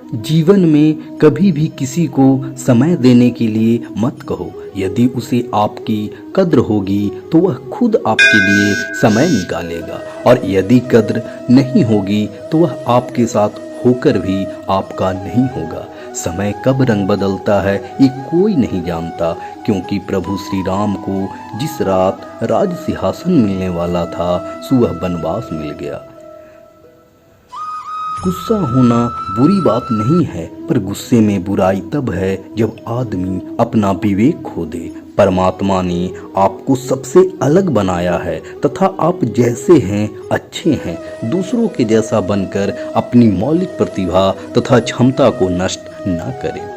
जीवन में कभी भी किसी को समय देने के लिए मत कहो। यदि उसे आपकी कद्र होगी तो वह खुद आपके लिए समय निकालेगा, और यदि कद्र नहीं होगी तो वह आपके साथ होकर भी आपका नहीं होगा। समय कब रंग बदलता है ये कोई नहीं जानता, क्योंकि प्रभु श्री राम को जिस रात राज सिंहासन मिलने वाला था, सुबह वनवास मिल गया। गुस्सा होना बुरी बात नहीं है, पर गुस्से में बुराई तब है जब आदमी अपना विवेक खो दे। परमात्मा ने आपको सबसे अलग बनाया है तथा आप जैसे हैं अच्छे हैं। दूसरों के जैसा बनकर अपनी मौलिक प्रतिभा तथा क्षमता को नष्ट न करें।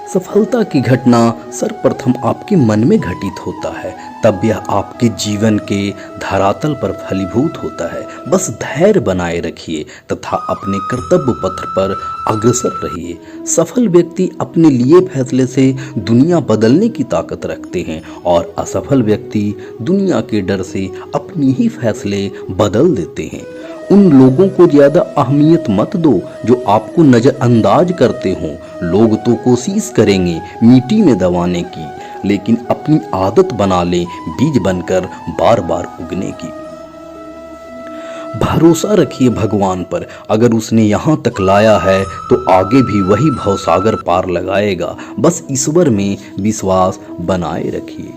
सफलता की घटना सर्वप्रथम आपके मन में घटित होता है, तब यह आपके जीवन के धरातल पर फलीभूत होता है। बस धैर्य बनाए रखिए तथा अपने कर्तव्य पथ पर अग्रसर रहिए। सफल व्यक्ति अपने लिए फैसले से दुनिया बदलने की ताकत रखते हैं, और असफल व्यक्ति दुनिया के डर से अपनी ही फैसले बदल देते हैं। उन लोगों को ज्यादा अहमियत मत दो जो आपको नजरअंदाज करते हों। लोग तो कोशिश करेंगे मिट्टी में दबाने की, लेकिन अपनी आदत बना ले बीज बनकर बार बार उगने की। भरोसा रखिए भगवान पर। अगर उसने यहाँ तक लाया है तो आगे भी वही भवसागर पार लगाएगा। बस ईश्वर में विश्वास बनाए रखिए।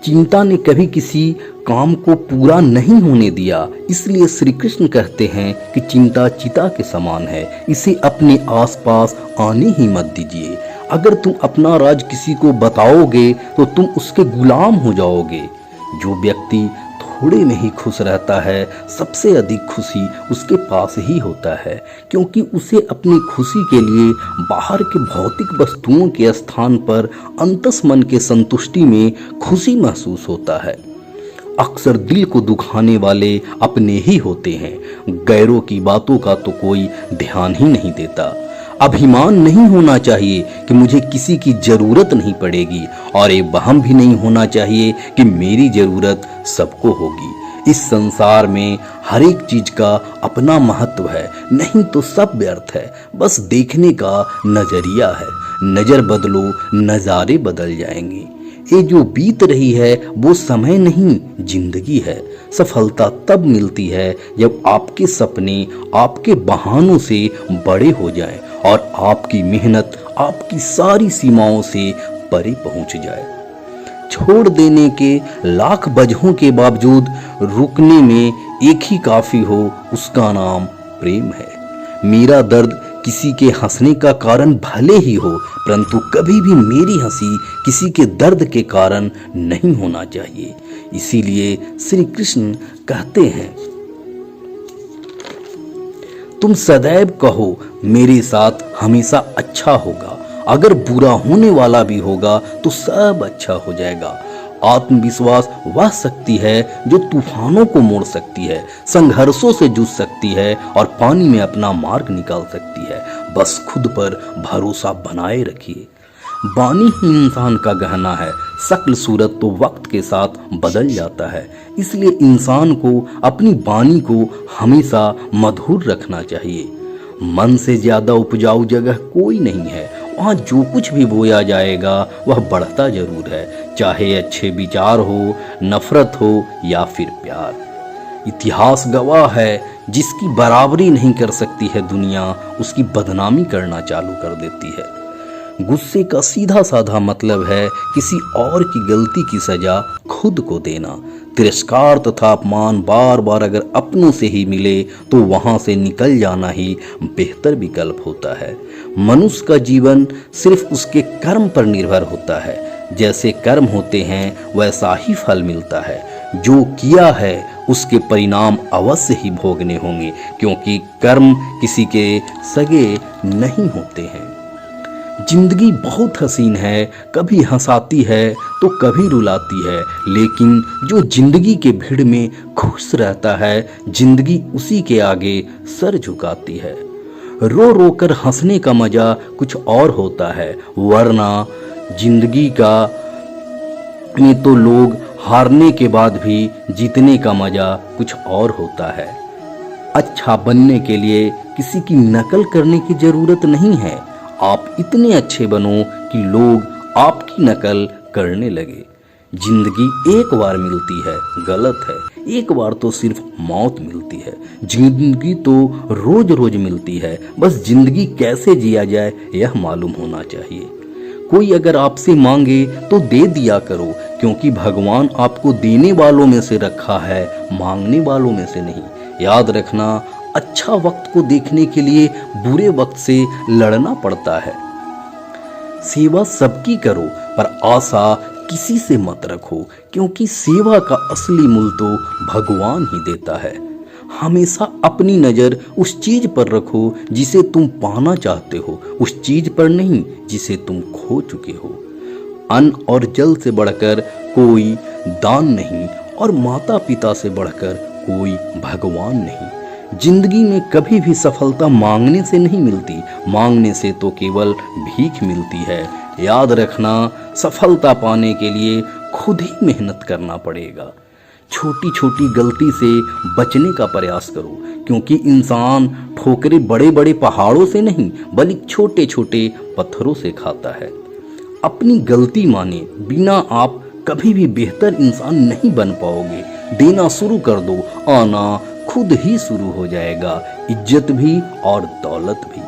चिंता ने कभी किसी काम को पूरा नहीं होने दिया, इसलिए श्री कृष्ण कहते हैं कि चिंता चिता के समान है, इसे अपने आसपास आने ही मत दीजिए। अगर तुम अपना राज किसी को बताओगे तो तुम उसके गुलाम हो जाओगे। जो व्यक्ति थोड़े में ही खुश रहता है, सबसे अधिक खुशी उसके पास ही होता है, क्योंकि उसे अपनी खुशी के लिए बाहर के भौतिक वस्तुओं के स्थान पर अंतस्मन के संतुष्टि में खुशी महसूस होता है। अक्सर दिल को दुखाने वाले अपने ही होते हैं। गैरों की बातों का तो कोई ध्यान ही नहीं देता। अभिमान नहीं होना चाहिए कि मुझे किसी की जरूरत नहीं पड़ेगी, और ये वहम भी नहीं होना चाहिए कि मेरी जरूरत सबको होगी। इस संसार में हर एक चीज का अपना महत्व है, नहीं तो सब व्यर्थ है। बस देखने का नजरिया है। नजर बदलो, नजारे बदल जाएंगे। ये जो बीत रही है वो समय नहीं, जिंदगी है। सफलता तब मिलती है जब आपके सपने आपके बहानों से बड़े हो जाएं, और आपकी मेहनत आपकी सारी सीमाओं से परे पहुंच जाए। छोड़ देने के लाख वजहों के बावजूद रुकने में एक ही काफी हो, उसका नाम प्रेम है। मेरा दर्द किसी के हंसने का कारण भले ही हो, परंतु कभी भी मेरी हंसी किसी के दर्द के कारण नहीं होना चाहिए। इसीलिए श्री कृष्ण कहते हैं, तुम सदैव कहो मेरे साथ हमेशा अच्छा होगा। अगर बुरा होने वाला भी होगा तो सब अच्छा हो जाएगा। आत्मविश्वास वह शक्ति है जो तूफानों को मोड़ सकती है, संघर्षों से जूझ सकती है और पानी में अपना मार्ग निकाल सकती है। बस खुद पर भरोसा बनाए रखिए। वाणी ही इंसान का गहना है। शक्ल सूरत तो वक्त के साथ बदल जाता है, इसलिए इंसान को अपनी वाणी को हमेशा मधुर रखना चाहिए। मन से ज्यादा उपजाऊ जगह कोई नहीं है। वहाँ जो कुछ भी बोया जाएगा वह बढ़ता जरूर है, चाहे अच्छे विचार हो, नफरत हो या फिर प्यार। इतिहास गवाह है, जिसकी बराबरी नहीं कर सकती है दुनिया, उसकी बदनामी करना चालू कर देती है। गुस्से का सीधा साधा मतलब है किसी और की गलती की सजा खुद को देना। तिरस्कार तथा अपमान बार बार अगर अपनों से ही मिले तो वहां से निकल जाना ही बेहतर विकल्प होता है। मनुष्य का जीवन सिर्फ उसके कर्म पर निर्भर होता है। जैसे कर्म होते हैं वैसा ही फल मिलता है। जो किया है उसके परिणाम अवश्य ही भोगने होंगे, क्योंकि कर्म किसी के सगे नहीं होते हैं। जिंदगी बहुत हसीन है, कभी हंसाती है तो कभी रुलाती है, लेकिन जो जिंदगी के भीड़ में खुश रहता है, जिंदगी उसी के आगे सर झुकाती है। रो रो कर हंसने का मजा कुछ और होता है, वरना जिंदगी का में तो लोग हारने के बाद भी जीतने का मजा कुछ और होता है। अच्छा बनने के लिए किसी की नकल करने की जरूरत नहीं है। आप इतने अच्छे बनो कि लोग आपकी नकल करने लगे। जिंदगी एक बार मिलती है, गलत है। एक बार तो सिर्फ मौत मिलती है। जिंदगी तो रोज रोज मिलती है। बस जिंदगी कैसे जिया जाए यह मालूम होना चाहिए। कोई अगर आपसे मांगे तो दे दिया करो, क्योंकि भगवान आपको देने वालों में से रखा है, मांगने वालों में से नहीं। याद रखना, अच्छा वक्त को देखने के लिए बुरे वक्त से लड़ना पड़ता है। सेवा सबकी करो, पर आशा किसी से मत रखो, क्योंकि सेवा का असली मूल्य तो भगवान ही देता है। हमेशा अपनी नज़र उस चीज पर रखो जिसे तुम पाना चाहते हो, उस चीज पर नहीं जिसे तुम खो चुके हो। अन्न और जल से बढ़कर कोई दान नहीं, और माता पिता से बढ़कर कोई भगवान नहीं। जिंदगी में कभी भी सफलता मांगने से नहीं मिलती, मांगने से तो केवल भीख मिलती है। याद रखना, सफलता पाने के लिए खुद ही मेहनत करना पड़ेगा। छोटी छोटी गलती से बचने का प्रयास करो, क्योंकि इंसान ठोकरें बड़े बड़े पहाड़ों से नहीं बल्कि छोटे छोटे पत्थरों से खाता है। अपनी गलती माने बिना आप कभी भी बेहतर इंसान नहीं बन पाओगे। देना शुरू कर दो, आना खुद ही शुरू हो जाएगा, इज्जत भी और दौलत भी।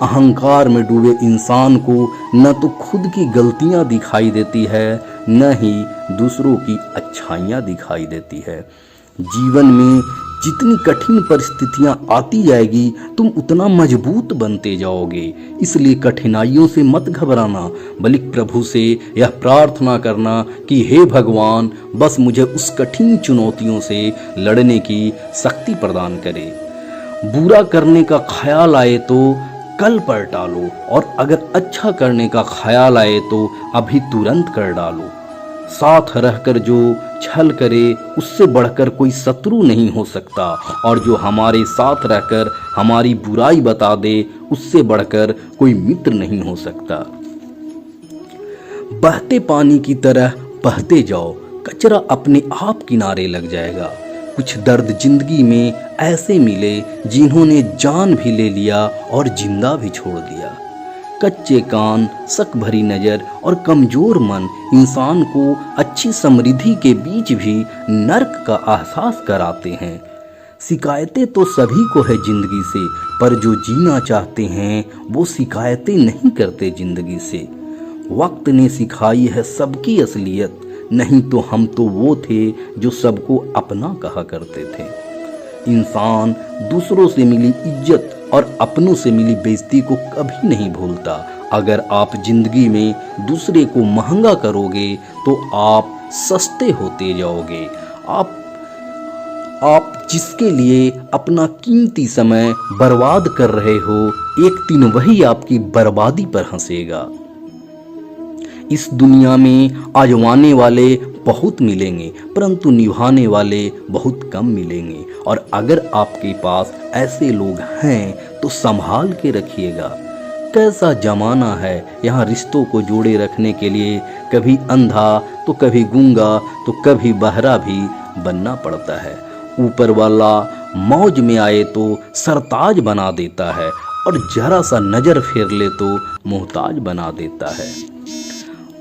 अहंकार में डूबे इंसान को न तो खुद की गलतियां दिखाई देती है, न ही दूसरों की अच्छाइयां दिखाई देती है। जीवन में जितनी कठिन परिस्थितियां आती जाएगी, तुम उतना मजबूत बनते जाओगे। इसलिए कठिनाइयों से मत घबराना, बल्कि प्रभु से यह प्रार्थना करना कि हे भगवान, बस मुझे उस कठिन चुनौतियों से लड़ने की शक्ति प्रदान करे। बुरा करने का ख्याल आए तो कल पर टालो, और अगर अच्छा करने का ख्याल आए तो अभी तुरंत कर डालो। साथ रहकर जो छल करे उससे बढ़कर कोई शत्रु नहीं हो सकता, और जो हमारे साथ रहकर हमारी बुराई बता दे उससे बढ़कर कोई मित्र नहीं हो सकता। बहते पानी की तरह बहते जाओ, कचरा अपने आप किनारे लग जाएगा। कुछ दर्द जिंदगी में ऐसे मिले जिन्होंने जान भी ले लिया और जिंदा भी छोड़ दिया। कच्चे कान, शक भरी नज़र और कमज़ोर मन इंसान को अच्छी समृद्धि के बीच भी नर्क का एहसास कराते हैं। शिकायतें तो सभी को है जिंदगी से, पर जो जीना चाहते हैं वो शिकायतें नहीं करते जिंदगी से। वक्त ने सिखाई है सबकी असलियत, नहीं तो हम तो वो थे जो सबको अपना कहा करते थे। इंसान दूसरों से मिली इज्जत और अपनों से मिली बेइज्जती को कभी नहीं भूलता। अगर आप जिंदगी में दूसरे को महंगा करोगे तो आप सस्ते होते जाओगे। आप जिसके लिए अपना कीमती समय बर्बाद कर रहे हो, एक दिन वही आपकी बर्बादी पर हंसेगा। इस दुनिया में आजमाने वाले बहुत मिलेंगे, परंतु निभाने वाले बहुत कम मिलेंगे। और अगर आपके पास ऐसे लोग हैं तो संभाल के रखिएगा। कैसा जमाना है, यहाँ रिश्तों को जोड़े रखने के लिए कभी अंधा तो कभी गूंगा तो कभी बहरा भी बनना पड़ता है। ऊपर वाला मौज में आए तो सरताज बना देता है, और जरा सा नजर फेर ले तो मोहताज बना देता है।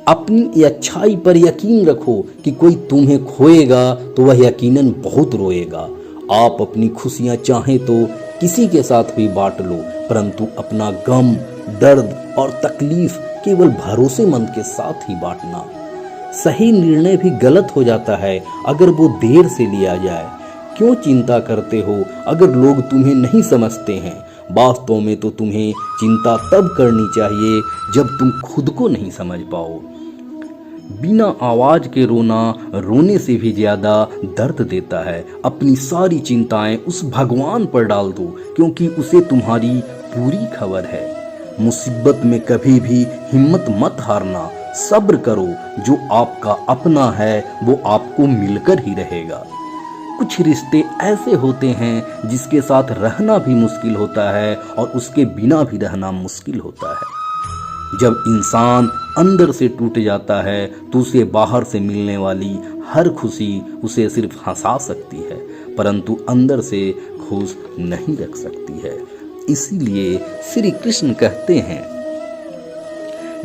अपनी अच्छाई पर यकीन रखो कि कोई तुम्हें खोएगा तो वह यकीनन बहुत रोएगा। आप अपनी खुशियां चाहें तो किसी के साथ भी बांट लो, परंतु अपना गम, दर्द और तकलीफ केवल भरोसेमंद के साथ ही बांटना। सही निर्णय भी गलत हो जाता है अगर वो देर से लिया जाए। क्यों चिंता करते हो अगर लोग तुम्हें नहीं समझते हैं? वास्तव में तो तुम्हें चिंता तब करनी चाहिए जब तुम खुद को नहीं समझ पाओ। बिना आवाज के रोना रोने से भी ज्यादा दर्द देता है। अपनी सारी चिंताएं उस भगवान पर डाल दो, क्योंकि उसे तुम्हारी पूरी खबर है। मुसीबत में कभी भी हिम्मत मत हारना, सब्र करो। जो आपका अपना है वो आपको मिलकर ही रहेगा। कुछ रिश्ते ऐसे होते हैं जिसके साथ रहना भी मुश्किल होता है और उसके बिना भी रहना मुश्किल होता है। जब इंसान अंदर से टूट जाता है तो उसे बाहर से मिलने वाली हर खुशी उसे सिर्फ हंसा सकती है, परंतु अंदर से खुश नहीं रख सकती है। इसीलिए श्री कृष्ण कहते हैं,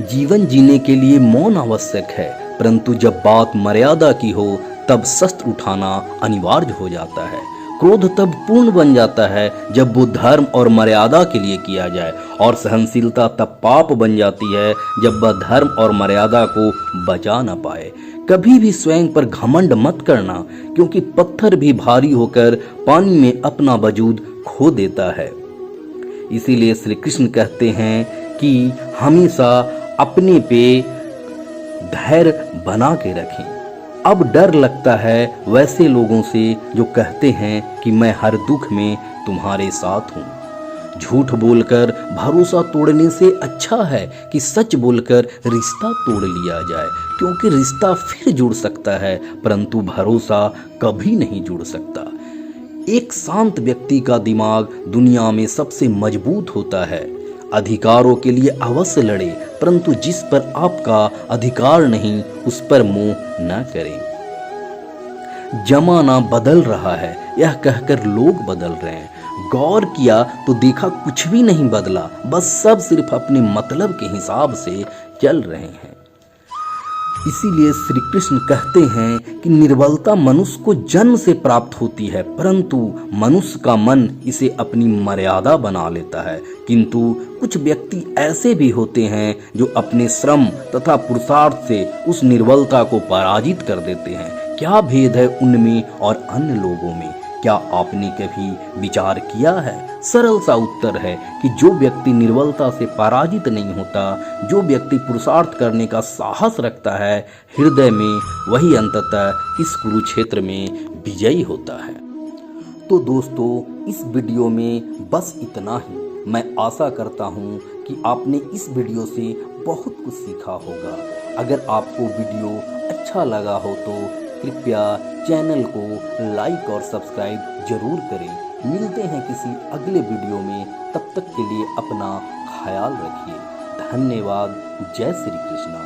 जीवन जीने के लिए मौन आवश्यक है, परंतु जब बात मर्यादा की हो तब शस्त्र उठाना अनिवार्य हो जाता है। क्रोध तब पूर्ण बन जाता है जब वो धर्म और मर्यादा के लिए किया जाए, और सहनशीलता तब पाप बन जाती है जब वह धर्म और मर्यादा को बचा न पाए। कभी भी स्वयं पर घमंड मत करना, क्योंकि पत्थर भी भारी होकर पानी में अपना वजूद खो देता है। इसीलिए श्री कृष्ण कहते हैं कि हमेशा अपने पे धैर्य बना के रखें। अब डर लगता है वैसे लोगों से जो कहते हैं कि मैं हर दुख में तुम्हारे साथ हूँ। झूठ बोलकर भरोसा तोड़ने से अच्छा है कि सच बोलकर रिश्ता तोड़ लिया जाए, क्योंकि रिश्ता फिर जुड़ सकता है परंतु भरोसा कभी नहीं जुड़ सकता। एक शांत व्यक्ति का दिमाग दुनिया में सबसे मजबूत होता है। अधिकारों के लिए अवश्य लड़े, परंतु जिस पर आपका अधिकार नहीं उस पर मोह न करें। जमाना बदल रहा है यह कहकर लोग बदल रहे हैं। गौर किया तो देखा कुछ भी नहीं बदला, बस सब सिर्फ अपने मतलब के हिसाब से चल रहे हैं। इसीलिए श्री कृष्ण कहते हैं कि निर्बलता मनुष्य को जन्म से प्राप्त होती है, परंतु मनुष्य का मन इसे अपनी मर्यादा बना लेता है। किंतु कुछ व्यक्ति ऐसे भी होते हैं जो अपने श्रम तथा पुरुषार्थ से उस निर्बलता को पराजित कर देते हैं। क्या भेद है उनमें और अन्य लोगों में? क्या आपने कभी विचार किया है? सरल सा उत्तर है कि जो व्यक्ति निर्बलता से पराजित नहीं होता, जो व्यक्ति पुरुषार्थ करने का साहस रखता है हृदय में, वही अंततः इस कुरुक्षेत्र में विजयी होता है। तो दोस्तों, इस वीडियो में बस इतना ही। मैं आशा करता हूँ कि आपने इस वीडियो से बहुत कुछ सीखा होगा। अगर आपको वीडियो अच्छा लगा हो तो कृपया चैनल को लाइक और सब्सक्राइब जरूर करें। मिलते हैं किसी अगले वीडियो में, तब तक के लिए अपना ख्याल रखिए। धन्यवाद। जय श्री कृष्णा।